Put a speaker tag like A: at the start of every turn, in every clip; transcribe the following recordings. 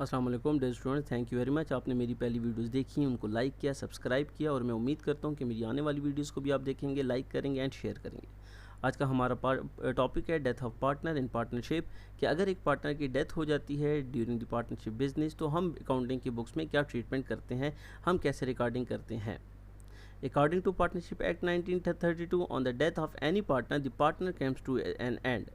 A: अस्सलाम वालेकुम dear student, thank you very much. आपने मेरी पहली वीडियोस देखी, उनको लाइक किया, सब्सक्राइब किया और मैं उम्मीद करता हूँ कि मेरी आने वाली वीडियोस को भी आप देखेंगे, लाइक करेंगे एंड शेयर करेंगे। आज का हमारा टॉपिक है death of partner in partnership, कि अगर एक पार्टनर की डेथ हो जाती है ड्यूरिंग द पार्टनरशिप बिजनेस तो हम अकाउंटिंग की बुक्स में क्या ट्रीटमेंट करते हैं, हम कैसे रिकॉर्डिंग करते हैं। According to partnership act 1932, on the death of any partner the partner comes to an end.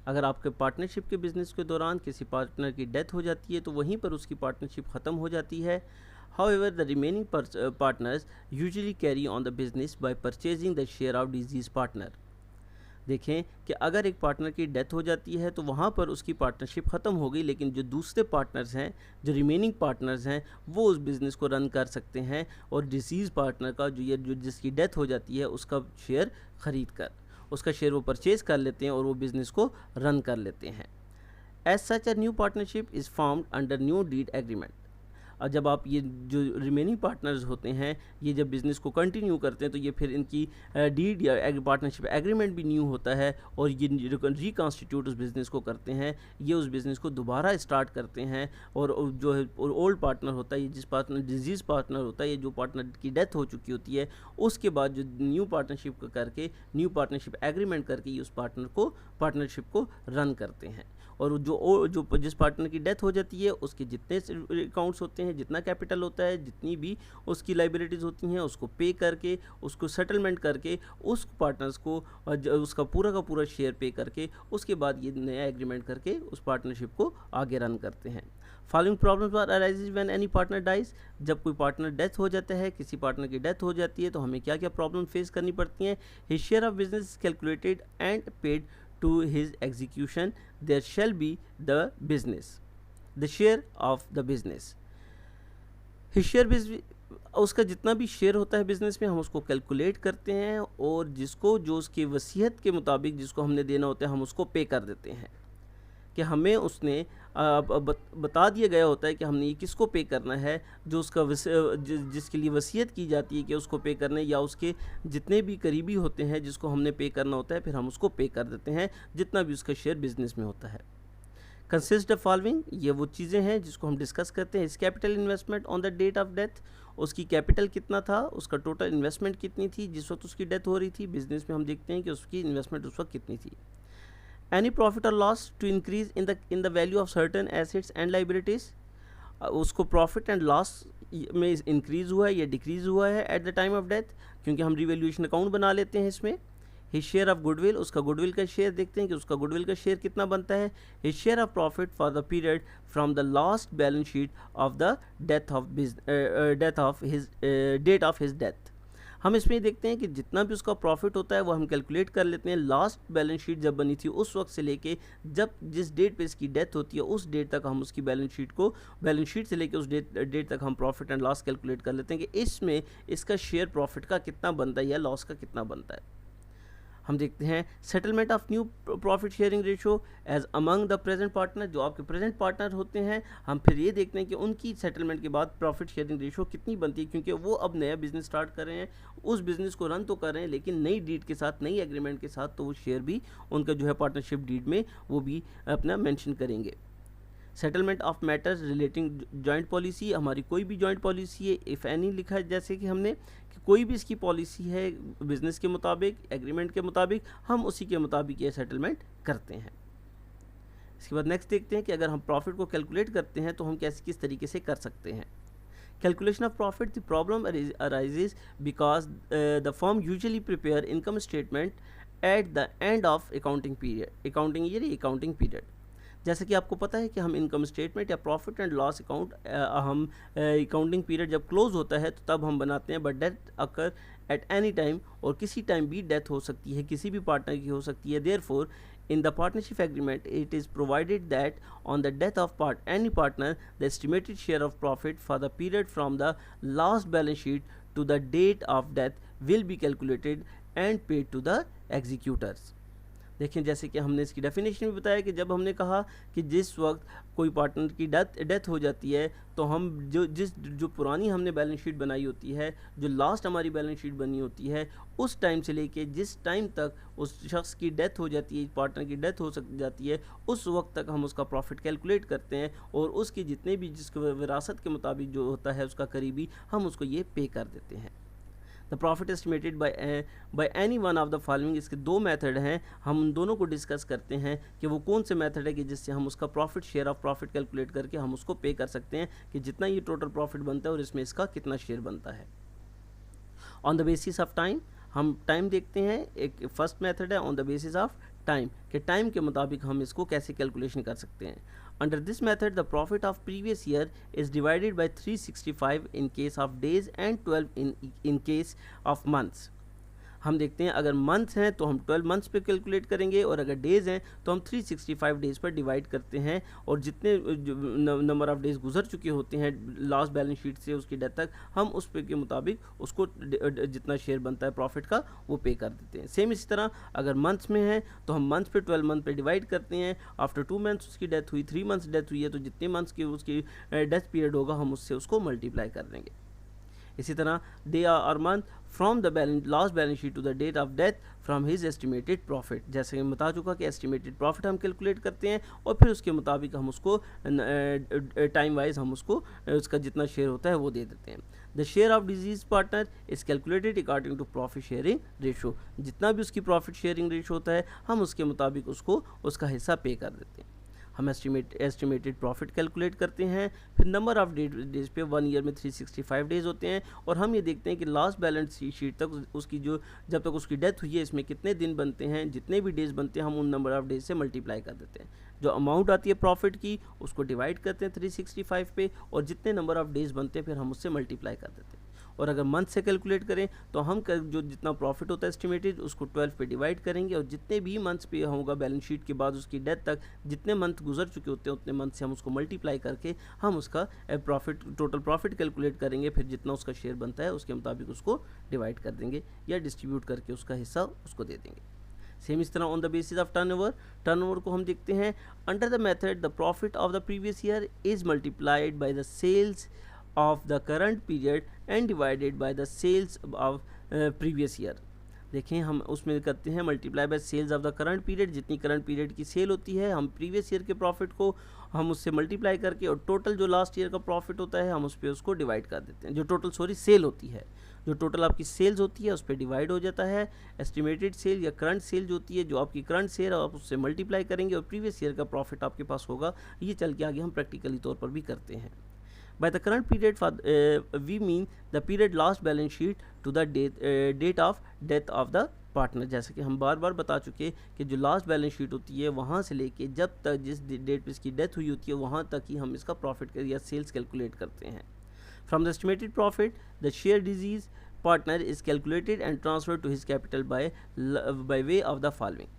A: अगर आपके पार्टनरशिप के बिजनेस के दौरान किसी पार्टनर की डेथ हो जाती है तो वहीं पर उसकी पार्टनरशिप ख़त्म हो जाती है। However the remaining partners usually carry on the business by purchasing the share of deceased partner. देखें कि अगर एक पार्टनर की डेथ हो जाती है तो वहाँ पर उसकी पार्टनरशिप ख़त्म हो गई, लेकिन जो दूसरे पार्टनर्स हैं, जो रिमेनिंग पार्टनर्स हैं, वो उस बिज़नेस को रन कर सकते हैं और डिसीज़ पार्टनर का जो जिसकी डेथ हो जाती है उसका शेयर ख़रीद कर उसका शेयर वो परचेज़ कर लेते हैं और वो बिज़नेस को रन कर लेते हैं। As such a new partnership is formed under new deed agreement. और जब आप ये जो रिमेनिंग पार्टनर्स होते हैं, ये जब बिज़नेस को कंटिन्यू करते हैं तो ये फिर इनकी डीड या पार्टनरशिप एग्रीमेंट भी न्यू होता है और ये रिकॉन्स्टिट्यूट उस बिज़नेस को करते हैं, ये उस बिज़नेस को दोबारा स्टार्ट करते हैं। और जो है ओल्ड पार्टनर होता है, ये जिस पार्टनर डिजीज़ पार्टनर होता है, ये जो पार्टनर की डेथ हो चुकी होती है, उसके बाद जो न्यू पार्टनरशिप करके न्यू पार्टनरशिप एग्रीमेंट करके ये उस पार्टनरशिप को रन करते हैं। और जो जिस पार्टनर की डेथ हो जाती है उसके जितने अकाउंट्स होते हैं, जितना कैपिटल होता है, जितनी भी उसकी लाइबिलिटीज़ होती हैं, उसको पे करके, उसको सेटलमेंट करके, उस पार्टनर्स को उसका पूरा का पूरा शेयर पे करके, उसके बाद ये नया एग्रीमेंट करके उस पार्टनरशिप को आगे रन करते हैं। Following problems are arises when any partner dies. जब कोई पार्टनर डेथ हो जाता है, किसी पार्टनर की डेथ हो जाती है तो हमें क्या क्या प्रॉब्लम फेस करनी पड़ती हैं। His share of business calculated and paid to his execution, there shall be the business, the share of the business, his share उसका जितना भी शेयर होता है बिज़नेस में हम उसको कैलकुलेट करते हैं और जो उसकी वसीयत के मुताबिक जिसको हमने देना होता है हम उसको पे कर देते हैं। कि हमें उसने बता दिया गया होता है कि हमने ये किसको पे करना है, जो उसका जिसके लिए वसीयत की जाती है कि उसको पे करना है, या उसके जितने भी करीबी होते हैं जिसको हमने पे करना होता है, फिर हम उसको पे कर देते हैं जितना भी उसका शेयर बिजनेस में होता है। कंसिस्ट ऑफ फॉलोइंग, ये वो चीज़ें हैं जिसको हम डिस्कस करते हैं। इस capital investment on the date of death, उसकी कैपिटल कितना था, उसका टोटल इन्वेस्टमेंट कितनी थी जिस वक्त उसकी डेथ हो रही थी। बिजनेस में हम देखते हैं कि उसकी इन्वेस्टमेंट उस वक्त कितनी थी। Any profit or loss to increase in the value of certain assets and liabilities, उसको प्रॉफिट एंड लॉस में इंक्रीज़ हुआ है या डिक्रीज़ हुआ है at the time of death, क्योंकि हम रिवैल्यूएशन अकाउंट बना लेते हैं इसमें। हिज शेयर ऑफ गुडविल, उसका गुडविल का शेयर देखते हैं कि उसका गुडविल का शेयर कितना बनता है। His share of profit for the period from the last balance sheet of the death of his date of his death. हम इसमें देखते हैं कि जितना भी उसका प्रॉफिट होता है वो हम कैलकुलेट कर लेते हैं लास्ट बैलेंस शीट जब बनी थी उस वक्त से लेके जब जिस डेट पे इसकी डेथ होती है उस डेट तक हम उसकी बैलेंस शीट से लेके उस डेट तक हम प्रॉफिट एंड लॉस कैलकुलेट कर लेते हैं कि इसमें इसका शेयर प्रॉफिट का कितना बनता है या लॉस का कितना बनता है। हम देखते हैं settlement of new profit sharing ratio as among the present partner. जो आपके प्रेजेंट पार्टनर होते हैं, हम फिर ये देखते हैं कि उनकी सेटलमेंट के बाद प्रॉफिट शेयरिंग रेशो कितनी बनती है, क्योंकि वो अब नया बिजनेस स्टार्ट कर रहे हैं, उस बिजनेस को रन तो कर रहे हैं लेकिन नई डीड के साथ, नई एग्रीमेंट के साथ, तो वो शेयर भी उनका जो है पार्टनरशिप डीड में वो भी अपना मेंशन करेंगे। Settlement of matters relating joint policy, हमारी कोई भी जॉइंट पॉलिसी है, इफ़ एनी लिखा है, जैसे कि हमने कि कोई भी इसकी पॉलिसी है बिज़नेस के मुताबिक, एग्रीमेंट के मुताबिक, हम उसी के मुताबिक ये सेटलमेंट करते हैं। इसके बाद नेक्स्ट देखते हैं कि अगर हम प्रॉफिट को कैलकुलेट करते हैं तो हम किस तरीके से कर सकते हैं। Calculation of profit, the problem arises because the firm usually prepare income statement at the end of accounting period. जैसे कि आपको पता है कि हम इनकम स्टेटमेंट या प्रॉफिट एंड लॉस अकाउंट हम अकाउंटिंग पीरियड जब क्लोज होता है तो तब हम बनाते हैं, but death occur at any time, और किसी टाइम भी डेथ हो सकती है, किसी भी पार्टनर की हो सकती है। Therefore in the partnership agreement it is provided that on the death of any partner the estimated share of profit for the period from the last balance sheet to the date of death will be calculated and paid to the executors। देखें जैसे कि हमने इसकी definition भी बताया कि जब हमने कहा कि जिस वक्त कोई पार्टनर की डेथ हो जाती है तो हम जो पुरानी हमने बैलेंस शीट बनाई होती है, जो लास्ट हमारी बैलेंस शीट बनी होती है, उस टाइम से लेके जिस टाइम तक उस शख्स की डेथ हो जाती है, पार्टनर की डेथ हो जाती है, उस वक्त तक हम उसका प्रॉफिट कैलकुलेट करते हैं और उसकी जितने भी जिसके विरासत के मुताबिक जो होता है उसका करीबी, हम उसको ये पे कर देते हैं। The profit estimated by any one of the following, इसके दो मेथड हैं, हम उन दोनों को डिस्कस करते हैं कि वो कौन से मेथड है कि जिससे हम उसका profit, share of profit calculate करके हम उसको पे कर सकते हैं कि जितना ये टोटल प्रॉफिट बनता है और इसमें इसका कितना शेयर बनता है। On the basis of time, हम टाइम देखते हैं, एक फर्स्ट मेथड है on the basis of time, कि टाइम के मुताबिक हम इसको कैसे कैलकुलेशन कर सकते हैं। Under this method the profit of previous year is divided by 365 in case of days and 12 in case of months. हम देखते हैं अगर मंथ्स हैं तो हम 12 मंथ्स पे कैलकुलेट करेंगे और अगर डेज़ हैं तो हम 365 डेज़ पर डिवाइड करते हैं और जितने नंबर ऑफ़ डेज़ गुजर चुके होते हैं लास्ट बैलेंस शीट से उसकी डेथ तक, हम उस पे के मुताबिक उसको जितना शेयर बनता है प्रॉफिट का वो पे कर देते हैं। सेम इसी तरह अगर मंथ्स में है तो हम मंथ्स पे 12 मंथ पे डिवाइड करते हैं। आफ्टर 2 मंथ्स उसकी डेथ हुई, 3 मंथ्स डेथ हुई है तो जितने मंथ्स की उसकी डेथ पीरियड होगा हम उससे उसको मल्टीप्लाई कर देंगे। इसी तरह डे और month from the last balance sheet to the date of death from his estimated profit, जैसे मैं बता चुका कि एस्टिमेटेड प्रॉफिट हम कैलकुलेट करते हैं और फिर उसके मुताबिक हम उसको टाइम वाइज हम उसको उसका जितना शेयर होता है वो दे देते हैं। The share of deceased partner is calculated according to profit sharing ratio, जितना भी उसकी प्रॉफिट शेयरिंग रेशो होता है हम उसके मुताबिक उसको उसका हिस्सा पे कर देते हैं। हम एस्टिमेटेड प्रॉफिट कैलकुलेट करते हैं। फिर नंबर ऑफ डेज पे 1 ईयर में 365 डेज़ होते हैं और हम ये देखते हैं कि लास्ट बैलेंस शीट तक उसकी जो जब तक उसकी डेथ हुई है इसमें कितने दिन बनते हैं, जितने भी डेज़ बनते हैं हम उन नंबर ऑफ डेज से मल्टीप्लाई कर देते हैं। जो अमाउंट आती है प्रॉफिट की उसको डिवाइड करते हैं 365 पे और जितने नंबर ऑफ डेज़ बनते हैं फिर हम उससे मल्टीप्लाई कर देते हैं। और अगर मंथ से कैलकुलेट करें तो हम जो जितना प्रॉफिट होता है एस्टिमेटेड उसको 12 पे डिवाइड करेंगे और जितने भी मंथ्स पे होगा बैलेंस शीट के बाद उसकी डेथ तक जितने मंथ गुजर चुके होते हैं उतने मंथ से हम उसको मल्टीप्लाई करके हम उसका प्रॉफिट, टोटल प्रॉफिट कैलकुलेट करेंगे। फिर जितना उसका शेयर बनता है उसके मुताबिक उसको डिवाइड कर देंगे या डिस्ट्रीब्यूट करके उसका हिस्सा उसको दे देंगे। सेम इस तरह on the basis of turnover को हम देखते हैं। Under the method the profit of the previous year is multiplied by the sales of the current period and divided by the sales of previous year। देखें हम उसमें करते हैं multiply by sales of the current period, जितनी current period की sale होती है हम प्रीवियस ईयर के प्रॉफिट को हम उससे मल्टीप्लाई करके और टोटल जो लास्ट ईयर का प्रॉफिट होता है हम उस पर उसको डिवाइड कर देते हैं। जो टोटल सेल होती है, जो टोटल आपकी सेल्स होती है उस पर डिवाइड हो जाता है। एस्टिमेटेड सेल या करंट सेल जो होती है, जो आपकी करंट सेल आप उससे मल्टीप्लाई करेंगे और प्रीवियस ईयर का प्रॉफिट आपके पास होगा। ये चल के आगे हम प्रैक्टिकली तौर पर भी करते हैं। By the current period we mean the period last balance sheet to the date of death of the partner। जैसे कि हम बार बार बता चुके कि जो लास्ट बैलेंस शीट होती है वहाँ से लेके जब तक जिस डेट पे इसकी डेथ हुई होती है वहाँ तक ही हम इसका प्रॉफिट या सेल्स कैलकुलेट करते हैं। From the estimated profit the share disease partner is calculated and transferred to his capital by way of the following।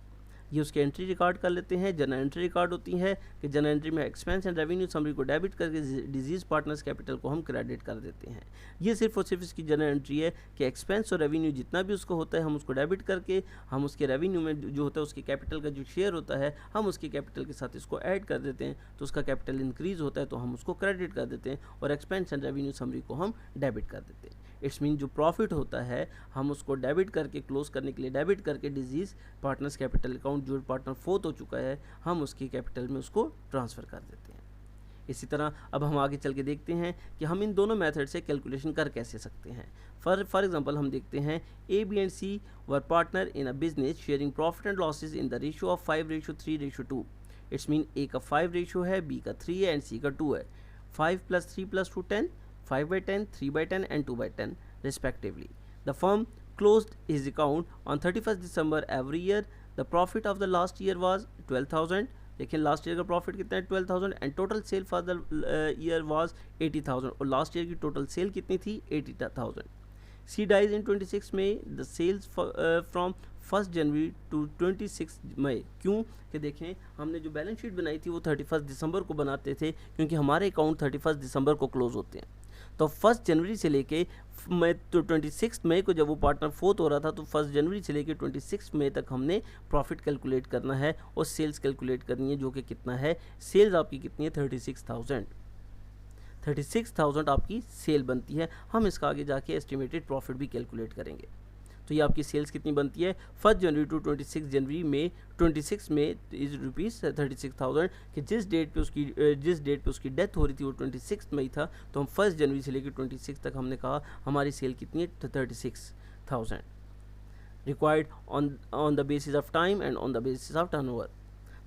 A: ये उसके एंट्री रिकॉर्ड कर लेते हैं। जनरल एंट्री रिकॉर्ड होती है कि जनरल एंट्री में एक्सपेंस एंड रेवेन्यू समरी को डेबिट करके डिजीज़ पार्टनर्स कैपिटल को हम क्रेडिट कर देते हैं। ये सिर्फ और सिर्फ इसकी जनरल एंट्री है कि एक्सपेंस और रेवेन्यू जितना भी उसको होता है हम उसको डेबिट करके हम उसके रेवेन्यू में जो होता है उसके कैपिटल का जो शेयर होता है हम उसके कैपिटल के साथ इसको ऐड कर देते हैं तो उसका कैपिटल इंक्रीज़ होता है तो हम उसको क्रेडिट कर देते हैं और एक्सपेंस एंड रेवेन्यू समरी को हम डेबिट कर देते हैं। इट्स मीन जो प्रॉफिट होता है हम उसको डेबिट करके क्लोज करने के लिए डेबिट करके डिजीज़ पार्टनर्स कैपिटल अकाउंट जो पार्टनर फोत हो चुका है हम उसकी कैपिटल में उसको ट्रांसफ़र कर देते हैं। इसी तरह अब हम आगे चल के देखते हैं कि हम इन दोनों मेथड से कैलकुलेशन कर कैसे सकते हैं। फॉर एग्जांपल हम देखते हैं A B and C were partner in a business sharing profit and losses in the ratio of 5:3:2। It's mean A का 5 रेशियो है, बी का 3 है एंड सी का 2 है। 5 + 3 + 2 10, 5/10, 3/10 and 2/10 respectively। The firm closed his account on 31st December every year। The profit of the last year was 12,000। देखिए last year का profit कितना है 12,000 and total sale for the year was 80,000 और last year की total sale कितनी थी 80,000। C dies in 26 May, the sales from 1 January to 26 May. क्यों कि देखें हमने जो बैलेंस शीट बनाई थी वो 31 दिसंबर को बनाते थे, क्योंकि हमारे अकाउंट 31 दिसंबर को क्लोज होते हैं। तो 1 जनवरी से लेके मई तो 26 मई को जब वो पार्टनर फोर्थ हो रहा था, तो 1 जनवरी से लेके 26 मई तक हमने प्रॉफिट कैलकुलेट करना है और सेल्स कैलकुलेट करनी है, जो कि कितना है, सेल्स आपकी कितनी है 36,000 आपकी सेल बनती है। हम इसका आगे जाके एस्टिमेटेड प्रॉफिट भी कैलकुलेट करेंगे। तो ये आपकी सेल्स कितनी बनती है 1 जनवरी टू 26 जनवरी में 26 में इज ₹36,000 कि जिस डेट पे उसकी डेथ हो रही थी वो 26 मई था। तो हम 1 जनवरी से लेकर 26 तक हमने कहा हमारी सेल कितनी है 36,000 required on the basis of time and on the basis of turnover.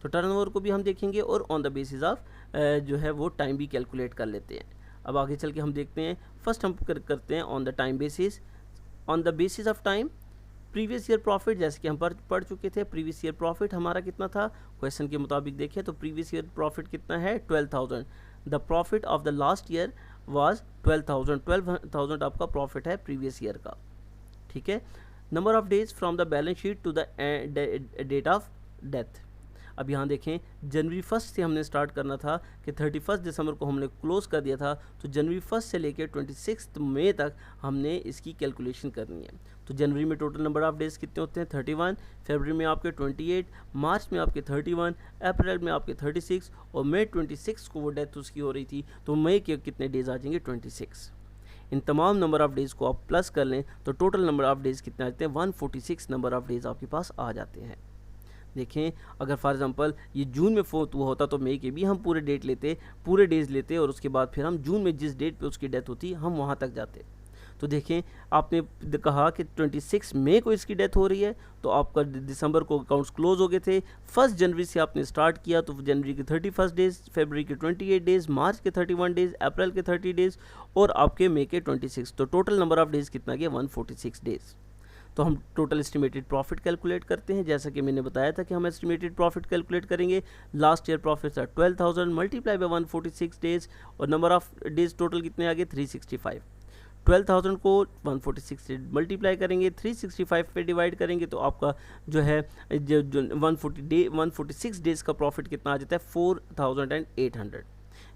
A: तो टर्नओवर को भी हम देखेंगे और ऑन द बेसिस ऑफ जो है वो टाइम भी कैलकुलेट कर लेते हैं। अब आगे चल के हम देखते हैं। फर्स्ट हम करते हैं on the time basis. On the basis of time previous year profit, जैसे कि हम पढ़ चुके थे, प्रीवियस ईयर प्रॉफिट हमारा कितना था, क्वेश्चन के मुताबिक देखें तो प्रीवियस ईयर प्रॉफिट कितना है 12,000। The profit of the last year was 12,000 आपका प्रॉफिट है प्रीवियस ईयर का। ठीक है। Number of days from the balance sheet to the date of death. अब यहाँ देखें जनवरी 1 से हमने स्टार्ट करना था कि 31 दिसंबर को हमने क्लोज कर दिया था, तो जनवरी 1 से लेकर 26 मई तक हमने इसकी कैलकुलेशन करनी है। तो जनवरी में टोटल नंबर ऑफ डेज कितने होते हैं 31, फरवरी में आपके 28, मार्च में आपके 31, अप्रैल में आपके 36 और मई 26 को वो डेथ उसकी हो रही थी, तो मई के कितने डेज आ जाएंगे 26। इन तमाम नंबर ऑफ डेज़ को आप प्लस कर लें तो टोटल नंबर ऑफ डेज़ कितने आ जाते हैं 146 नंबर ऑफ डेज़ आपके पास आ जाते हैं। देखें अगर फॉर एग्जांपल ये जून में फोर्थ हुआ होता तो मई के भी हम पूरे डेज लेते और उसके बाद फिर हम जून में जिस डेट पे उसकी डेथ होती हम वहाँ तक जाते। तो देखें आपने कहा कि 26 मई को इसकी डेथ हो रही है, तो आपका दिसंबर को अकाउंट्स क्लोज हो गए थे। 1 जनवरी से आपने स्टार्ट किया तो जनवरी के 31 डेज, फरवरी के 28 डेज, मार्च के 31 डेज, अप्रैल के 30 डेज और आपके मई के 26। तो टोटल नंबर ऑफ डेज कितना गया 146 डेज। तो हम टोटल एस्टिमेटेड प्रॉफिट कैलकुलेट करते हैं। जैसा कि मैंने बताया था कि हम एस्टिमेटेड प्रॉफिट कैलकुलेट करेंगे। लास्ट ईयर प्रॉफिट था 12,000 मल्टीप्लाई बाय 146 डेज और नंबर ऑफ डेज टोटल कितने आ गए 365। 12,000 को 146 से मल्टीप्लाई करेंगे, 365 पे डिवाइड करेंगे तो आपका जो है जो 146 डेज का प्रॉफिट कितना आ जाता है 4,800।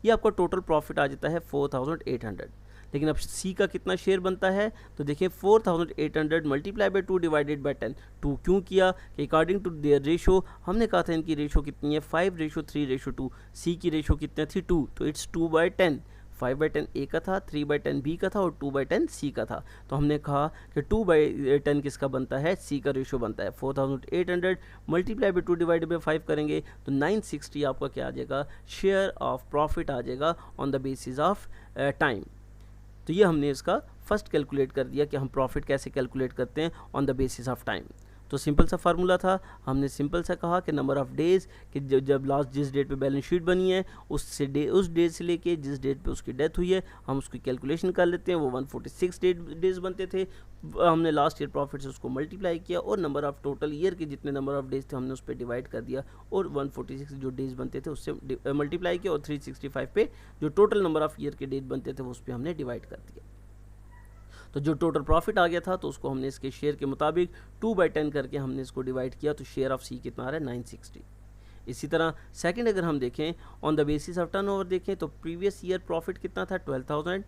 A: ये आपका टोटल प्रॉफिट आ जाता है 4,800। लेकिन अब सी का कितना शेयर बनता है तो देखिए 4,800 मल्टीप्लाई बाई 2 डिवाइडेड बाई 10। 2 क्यों किया कि अकॉर्डिंग टू देयर रेशो, हमने कहा था इनकी रेशो कितनी है 5:3:2। सी की रेशो कितनी थी 2, तो इट्स 2/10। 5/10 ए का था, 3/10 बी का था और 2/10 सी का था। तो हमने कहा कि 2/10 किसका बनता है सी का रेशो बनता है। 4,800 मल्टीप्लाई बाई 2 डिवाइडेड बाई 5 करेंगे तो 960 आपका क्या आ जाएगा शेयर ऑफ प्रॉफिट आ जाएगा on the basis of time. तो ये हमने इसका फर्स्ट कैलकुलेट कर दिया कि हम प्रॉफिट कैसे कैलकुलेट करते हैं on the basis of time. तो सिंपल सा फार्मूला था, हमने सिंपल सा कहा कि नंबर ऑफ डेज़ कि जब लास्ट जिस डेट पे बैलेंस शीट बनी है उस डेट से लेके जिस डेट पे उसकी डेथ हुई है हम उसकी कैलकुलेशन कर लेते हैं। वो 146 डेज बनते थे, हमने लास्ट ईयर प्रॉफिट से उसको मल्टीप्लाई किया और नंबर ऑफ टोटल ईयर के जितने नंबर ऑफ डेज थे हमने उस पर डिवाइड कर दिया और 146 जो डेज बनते थे उससे मल्टीप्लाई किया और 365 पे जो टोटल नंबर ऑफ ईयर के डेट बनते थे उस पर हमने डिवाइड कर दिया। तो जो टोटल प्रॉफिट आ गया था तो उसको हमने इसके शेयर के मुताबिक 2/10 करके हमने इसको डिवाइड किया, तो शेयर ऑफ सी कितना आ रहा है 960। इसी तरह सेकंड अगर हम देखें on the basis of turnover देखें तो प्रीवियस ईयर प्रॉफिट कितना था 12,000,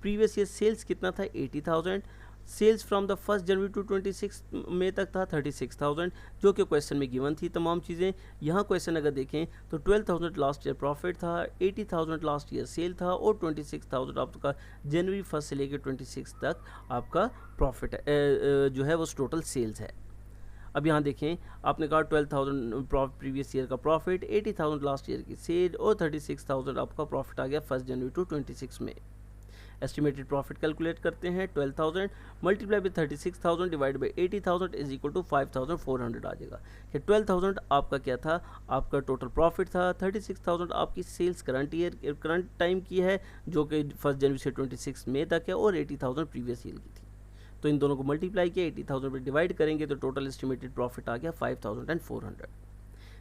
A: प्रीवियस ईयर सेल्स कितना था 80,000, sales from the 1 January to 26 May तक था 36,000 जो कि क्वेश्चन में गिवन थी तमाम चीज़ें। यहाँ क्वेश्चन अगर देखें तो 12,000 लास्ट ईयर प्रॉफिट था, 80,000 लास्ट ईयर सेल था और 26,000 आपका जनवरी 1 से लेकर 26 तक आपका प्रॉफिट जो है वो टोटल सेल्स है। अब यहाँ देखें आपने कहा 12,000 प्रीवियस ईयर का प्रॉफिट, 80,000 लास्ट ईयर की सेल और 36,000 आपका प्रॉफिट आ गया 1 जनवरी टू 26 में। एस्टिमेटेड प्रॉफिट कैलकुलेट करते हैं 12,000 multiply by 36,000 divide by 80,000 is equal to 5,400 आ जाएगा कि 12,000 आपका क्या था आपका टोटल प्रॉफिट था, 36,000 आपकी सेल्स करंट टाइम की है जो कि 1 जनवरी से 26 मई तक है और 80,000 प्रीवियस ईयर की थी। तो इन दोनों को मल्टीप्लाई किया 80,000 पर डिवाइड करेंगे तो टोटल एस्टिमेटेड प्रॉफिट आ गया 5,400।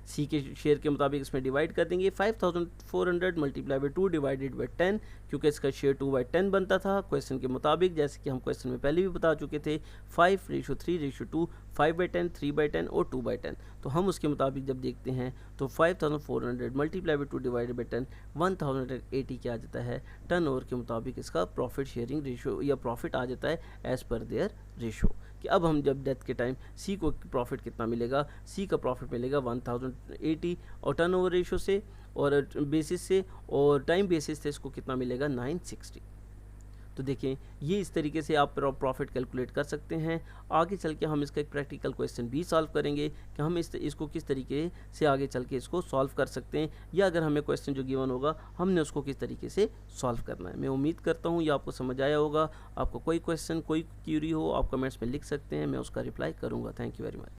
A: सी के शेयर के मुताबिक इसमें डिवाइड कर देंगे। 5400 मल्टीप्लाई बाई 2 डिवाइडेड बाई 10, क्योंकि इसका शेयर 2/10 बनता था क्वेश्चन के मुताबिक, जैसे कि हम क्वेश्चन में पहले भी बता चुके थे। 5:3:2, 5/10, 3/10 और 2/10। तो हम उसके मुताबिक जब देखते हैं तो 5400 मल्टीप्लाई बाई 2 डिवाइडेड बाई 10 1080 क्या आ जाता है, टर्नओवर के मुताबिक इसका प्रॉफिट शेयरिंग रेशो या प्रॉफिट आ जाता है एज़ पर देयर रेशो। कि अब हम जब डेथ के टाइम सी को प्रॉफिट कितना मिलेगा, सी का प्रॉफिट मिलेगा 1080 और टर्नओवर रेशो से और बेसिस से, और टाइम बेसिस से इसको कितना मिलेगा 960। तो देखें ये इस तरीके से आप प्रॉफिट कैलकुलेट कर सकते हैं। आगे चल के हम इसका एक प्रैक्टिकल क्वेश्चन भी सॉल्व करेंगे कि हम इसको किस तरीके से आगे चल के इसको सॉल्व कर सकते हैं, या अगर हमें क्वेश्चन जो गिवन होगा हमने उसको किस तरीके से सॉल्व करना है। मैं उम्मीद करता हूँ ये आपको समझ आया होगा। आपको कोई क्वेश्चन कोई क्यूरी हो आप कमेंट्स में लिख सकते हैं, मैं उसका रिप्लाई करूँगा। Thank you very much.